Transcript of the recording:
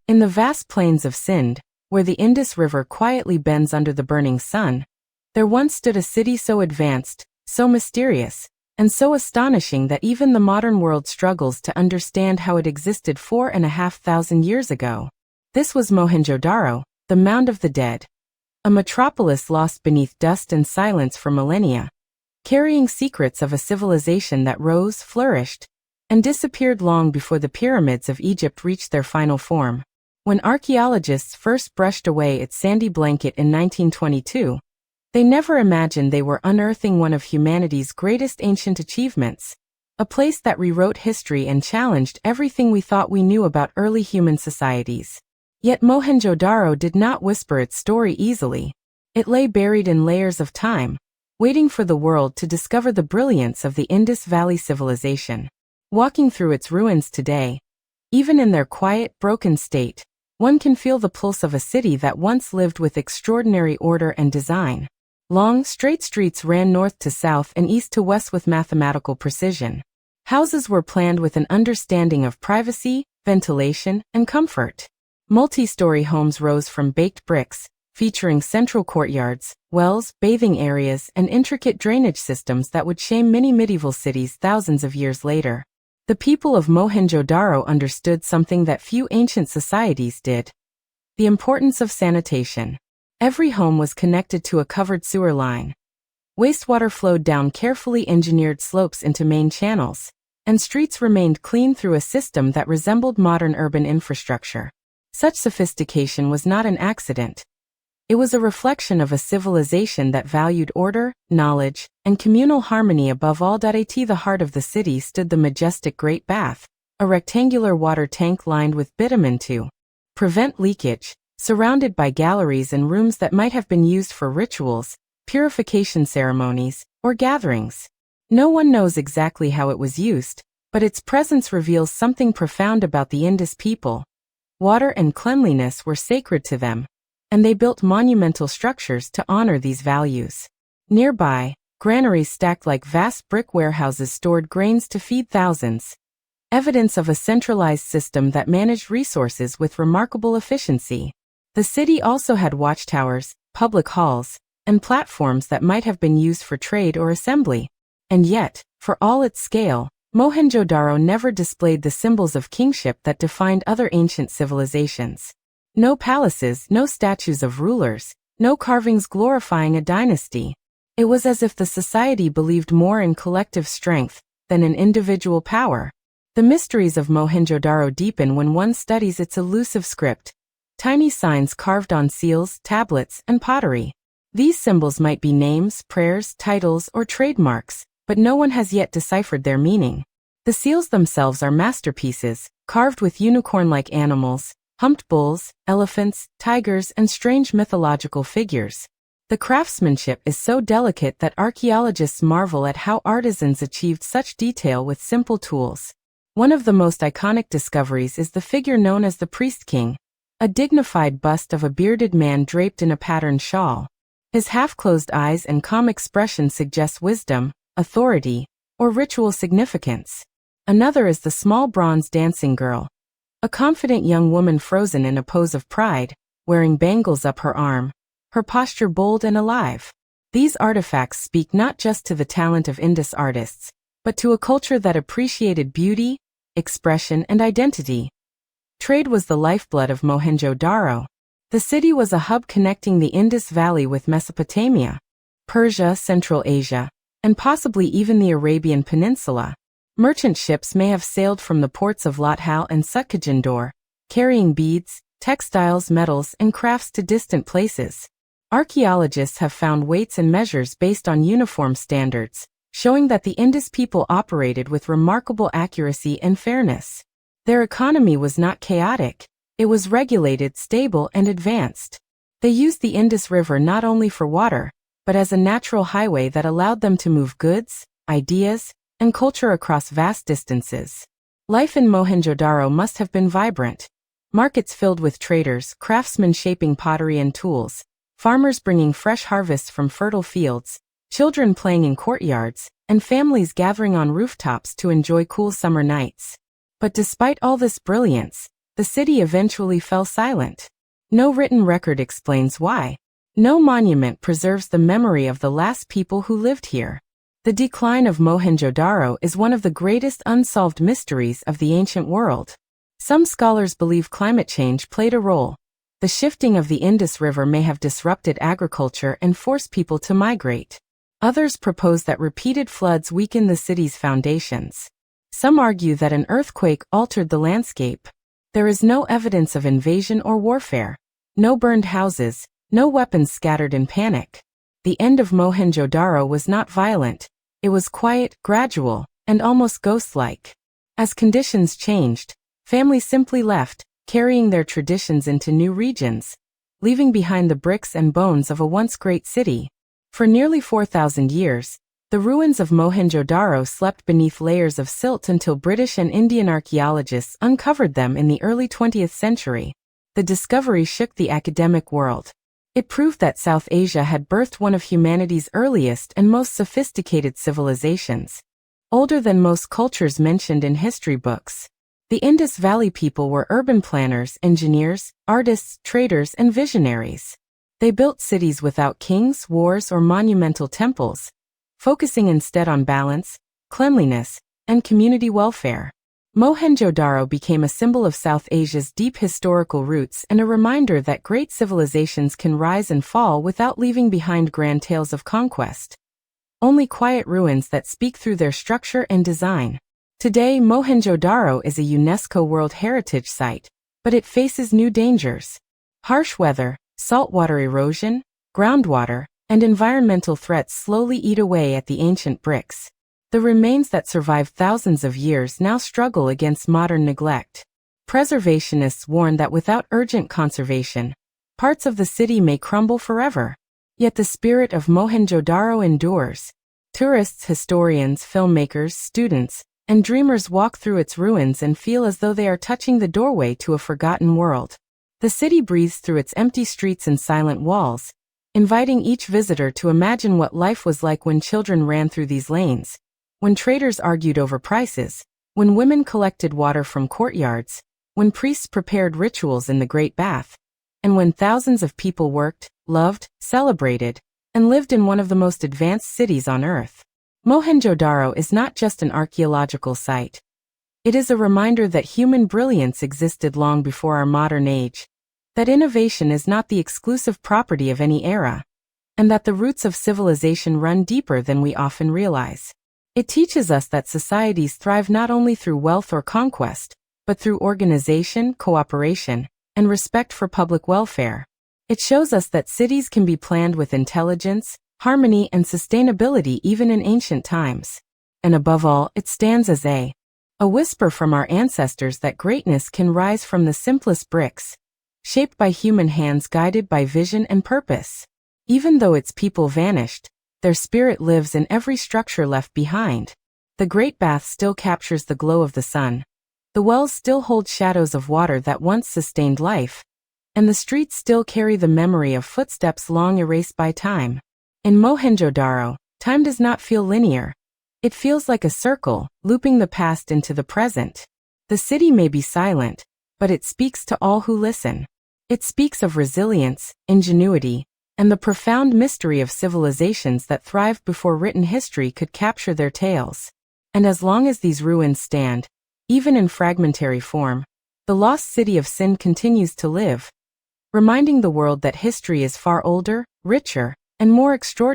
In the vast plains of Sindh, where the Indus River quietly bends under the burning sun, there once stood a city so advanced, so mysterious, and so astonishing that even the modern world struggles to understand how it existed 4,500 years ago. This was Mohenjo Daro, the Mound of the Dead, a metropolis lost beneath dust and silence for millennia, carrying secrets of a civilization that rose, flourished, and disappeared long before the pyramids of Egypt reached their final form. When archaeologists first brushed away its sandy blanket in 1922, they never imagined they were unearthing one of humanity's greatest ancient achievements, a place that rewrote history and challenged everything we thought we knew about early human societies. Yet Mohenjo Daro did not whisper its story easily. It lay buried in layers of time, waiting for the world to discover the brilliance of the Indus Valley civilization. Walking through its ruins today, even in their quiet, broken state, one can feel the pulse of a city that once lived with extraordinary order and design. Long, straight streets ran north to south and east to west with mathematical precision. Houses were planned with an understanding of privacy, ventilation, and comfort. Multi-story homes rose from baked bricks, featuring central courtyards, wells, bathing areas, and intricate drainage systems that would shame many medieval cities thousands of years later. The people of Mohenjo Daro understood something that few ancient societies did: the importance of sanitation. Every home was connected to a covered sewer line. Wastewater flowed down carefully engineered slopes into main channels, and streets remained clean through a system that resembled modern urban infrastructure. Such sophistication was not an accident. It was a reflection of a civilization that valued order, knowledge, and communal harmony above all. At the heart of the city stood the majestic Great Bath, a rectangular water tank lined with bitumen to prevent leakage, surrounded by galleries and rooms that might have been used for rituals, purification ceremonies, or gatherings. No one knows exactly how it was used, but its presence reveals something profound about the Indus people. Water and cleanliness were sacred to them, and they built monumental structures to honor these values. Nearby, granaries stacked like vast brick warehouses stored grains to feed thousands, evidence of a centralized system that managed resources with remarkable efficiency. The city also had watchtowers, public halls, and platforms that might have been used for trade or assembly. And yet, for all its scale, Mohenjo Daro never displayed the symbols of kingship that defined other ancient civilizations. No palaces, no statues of rulers, no carvings glorifying a dynasty. It was as if the society believed more in collective strength than in individual power. The mysteries of Mohenjo Daro deepen when one studies its elusive script: tiny signs carved on seals, tablets, and pottery. These symbols might be names, prayers, titles, or trademarks, but no one has yet deciphered their meaning. The seals themselves are masterpieces, carved with unicorn-like animals, humped bulls, elephants, tigers, and strange mythological figures. The craftsmanship is so delicate that archaeologists marvel at how artisans achieved such detail with simple tools. One of the most iconic discoveries is the figure known as the Priest King, a dignified bust of a bearded man draped in a patterned shawl. His half-closed eyes and calm expression suggest wisdom, authority, or ritual significance. Another is the small bronze dancing girl, a confident young woman frozen in a pose of pride, wearing bangles up her arm, her posture bold and alive. These artifacts speak not just to the talent of Indus artists, but to a culture that appreciated beauty, expression, and identity. Trade was the lifeblood of Mohenjo Daro. The city was a hub connecting the Indus Valley with Mesopotamia, Persia, Central Asia, and possibly even the Arabian Peninsula. Merchant ships may have sailed from the ports of Lathal and Sukhojandor, carrying beads, textiles, metals, and crafts to distant places. Archaeologists have found weights and measures based on uniform standards, showing that the Indus people operated with remarkable accuracy and fairness. Their economy was not chaotic. It was regulated, stable, and advanced. They used the Indus River not only for water, but as a natural highway that allowed them to move goods, ideas, and culture across vast distances. Life in Mohenjo Daro must have been vibrant. Markets filled with traders, craftsmen shaping pottery and tools, farmers bringing fresh harvests from fertile fields, children playing in courtyards, and families gathering on rooftops to enjoy cool summer nights. But despite all this brilliance, the city eventually fell silent. No written record explains why. No monument preserves the memory of the last people who lived here. The decline of Mohenjo Daro is one of the greatest unsolved mysteries of the ancient world. Some scholars believe climate change played a role. The shifting of the Indus River may have disrupted agriculture and forced people to migrate. Others propose that repeated floods weakened the city's foundations. Some argue that an earthquake altered the landscape. There is no evidence of invasion or warfare. No burned houses, no weapons scattered in panic. The end of Mohenjo Daro was not violent. It was quiet, gradual, and almost ghost-like. As conditions changed, families simply left, carrying their traditions into new regions, leaving behind the bricks and bones of a once great city. For nearly 4,000 years, the ruins of Mohenjo Daro slept beneath layers of silt until British and Indian archaeologists uncovered them in the early 20th century. The discovery shook the academic world. It proved that South Asia had birthed one of humanity's earliest and most sophisticated civilizations, older than most cultures mentioned in history books. The Indus Valley people were urban planners, engineers, artists, traders, and visionaries. They built cities without kings, wars, or monumental temples, focusing instead on balance, cleanliness, and community welfare. Mohenjo Daro became a symbol of South Asia's deep historical roots and a reminder that great civilizations can rise and fall without leaving behind grand tales of conquest. Only quiet ruins that speak through their structure and design. Today, Mohenjo Daro is a UNESCO World Heritage Site, but it faces new dangers. Harsh weather, saltwater erosion, groundwater, and environmental threats slowly eat away at the ancient bricks. The remains that survived thousands of years now struggle against modern neglect. Preservationists warn that without urgent conservation, parts of the city may crumble forever. Yet the spirit of Mohenjo Daro endures. Tourists, historians, filmmakers, students, and dreamers walk through its ruins and feel as though they are touching the doorway to a forgotten world. The city breathes through its empty streets and silent walls, inviting each visitor to imagine what life was like when children ran through these lanes, when traders argued over prices, when women collected water from courtyards, when priests prepared rituals in the Great Bath, and when thousands of people worked, loved, celebrated, and lived in one of the most advanced cities on earth. Mohenjo Daro is not just an archaeological site. It is a reminder that human brilliance existed long before our modern age, that innovation is not the exclusive property of any era, and that the roots of civilization run deeper than we often realize. It teaches us that societies thrive not only through wealth or conquest, but through organization, cooperation, and respect for public welfare. It shows us that cities can be planned with intelligence, harmony, and sustainability even in ancient times. And above all, it stands as a whisper from our ancestors that greatness can rise from the simplest bricks, shaped by human hands guided by vision and purpose. Even though its people vanished, their spirit lives in every structure left behind. The Great Bath still captures the glow of the sun. The wells still hold shadows of water that once sustained life. And the streets still carry the memory of footsteps long erased by time. In Mohenjo Daro, time does not feel linear. It feels like a circle, looping the past into the present. The city may be silent, but it speaks to all who listen. It speaks of resilience, ingenuity, and the profound mystery of civilizations that thrived before written history could capture their tales. And as long as these ruins stand, even in fragmentary form, the lost city of Sindh continues to live, reminding the world that history is far older, richer, and more extraordinary.